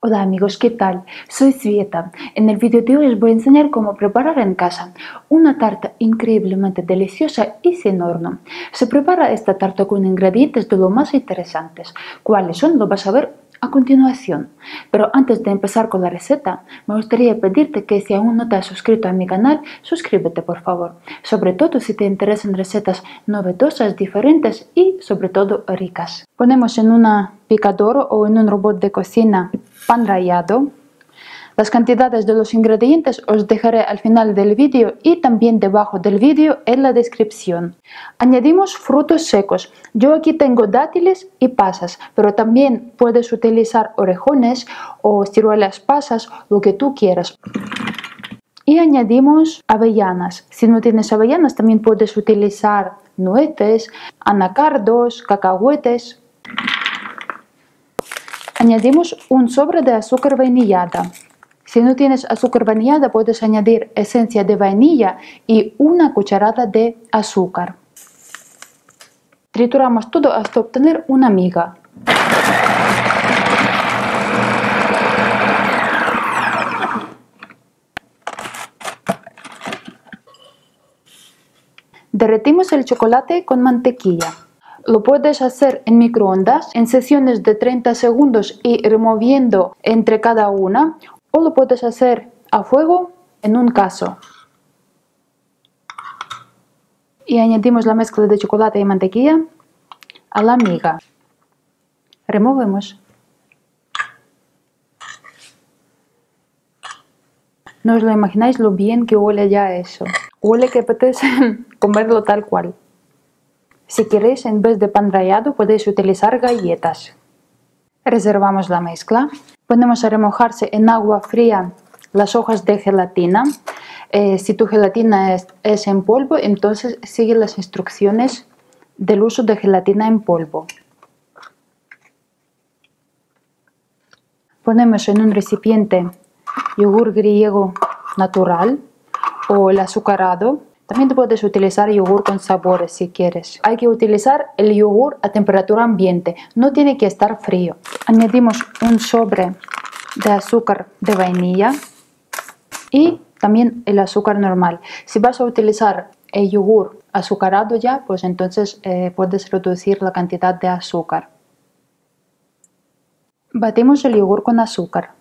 Hola amigos, ¿qué tal? Soy Svieta. En el vídeo de hoy os voy a enseñar cómo preparar en casa una tarta increíblemente deliciosa y sin horno. Se prepara esta tarta con ingredientes de lo más interesantes. ¿Cuáles son? Lo vas a ver a continuación. Pero antes de empezar con la receta, me gustaría pedirte que si aún no te has suscrito a mi canal, suscríbete por favor. Sobre todo si te interesan recetas novedosas, diferentes y sobre todo ricas. Ponemos en una picadora o en un robot de cocina pan rallado. Las cantidades de los ingredientes os dejaré al final del vídeo y también debajo del vídeo en la descripción. Añadimos frutos secos. Yo aquí tengo dátiles y pasas, pero también puedes utilizar orejones o ciruelas pasas, lo que tú quieras. Y añadimos avellanas. Si no tienes avellanas, también puedes utilizar nueces, anacardos, cacahuetes. Añadimos un sobre de azúcar vainillada. Si no tienes azúcar vainillada, puedes añadir esencia de vainilla y una cucharada de azúcar. Trituramos todo hasta obtener una miga. Derretimos el chocolate con mantequilla. Lo puedes hacer en microondas en sesiones de 30 segundos y removiendo entre cada una, o lo puedes hacer a fuego en un cazo. Y añadimos la mezcla de chocolate y mantequilla a la miga. Removemos. No os lo imagináis lo bien que huele ya eso. Huele que apetece comerlo tal cual. Si queréis, en vez de pan rallado, podéis utilizar galletas. Reservamos la mezcla. Ponemos a remojarse en agua fría las hojas de gelatina. Si tu gelatina es en polvo, entonces sigue las instrucciones del uso de gelatina en polvo. Ponemos en un recipiente yogur griego natural o el azucarado. También puedes utilizar yogur con sabores si quieres. Hay que utilizar el yogur a temperatura ambiente, no tiene que estar frío. Añadimos un sobre de azúcar de vainilla y también el azúcar normal. Si vas a utilizar el yogur azucarado ya, pues entonces puedes reducir la cantidad de azúcar. Batimos el yogur con azúcar.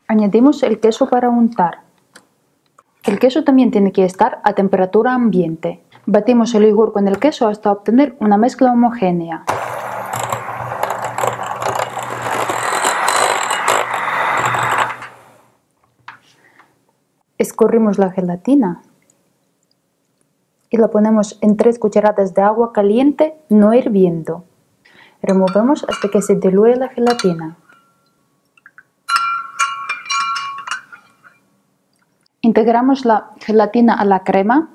Añadimos el queso para untar. El queso también tiene que estar a temperatura ambiente. Batimos el yogur con el queso hasta obtener una mezcla homogénea. Escurrimos la gelatina y la ponemos en 3 cucharadas de agua caliente, no hirviendo. Removemos hasta que se diluye la gelatina. Integramos la gelatina a la crema.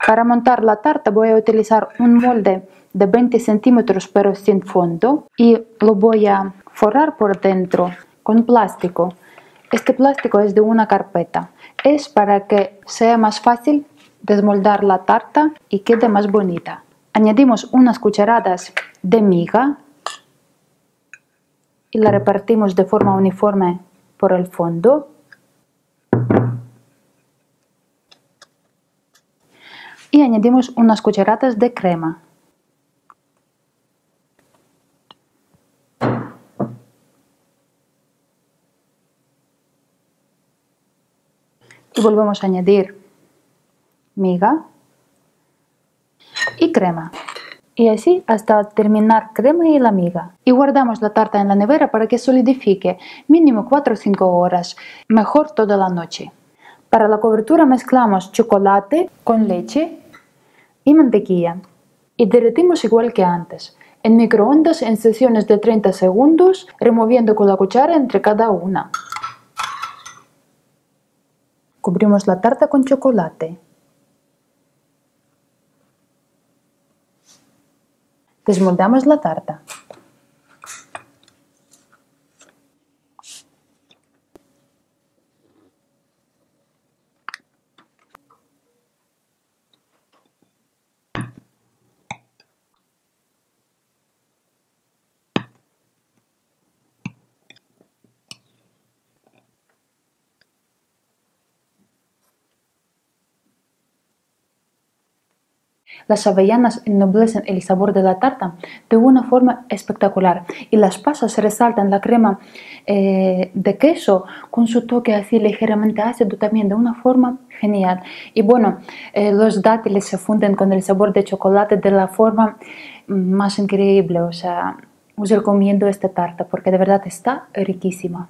Para montar la tarta voy a utilizar un molde de 20 centímetros pero sin fondo y lo voy a forrar por dentro con plástico. Este plástico es de una carpeta. Es para que sea más fácil desmoldar la tarta y quede más bonita. Añadimos unas cucharadas de miga y la repartimos de forma uniforme por el fondo. Y añadimos unas cucharadas de crema. Y volvemos a añadir miga y crema. Y así hasta terminar crema y la miga. Y guardamos la tarta en la nevera para que solidifique mínimo 4 o 5 horas, mejor toda la noche. Para la cobertura mezclamos chocolate con leche y mantequilla y derretimos igual que antes, en microondas en sesiones de 30 segundos, removiendo con la cuchara entre cada una. Cubrimos la tarta con chocolate. Desmoldamos la tarta. Las avellanas ennoblecen el sabor de la tarta de una forma espectacular y las pasas resaltan la crema de queso con su toque así ligeramente ácido también de una forma genial. Y bueno, los dátiles se funden con el sabor de chocolate de la forma más increíble. O sea, os recomiendo esta tarta porque de verdad está riquísima.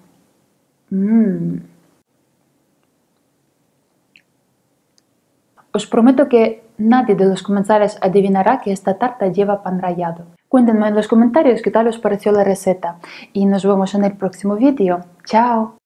Os prometo que nadie de los comensales adivinará que esta tarta lleva pan rallado. Cuéntenme en los comentarios qué tal os pareció la receta y nos vemos en el próximo vídeo. ¡Chao!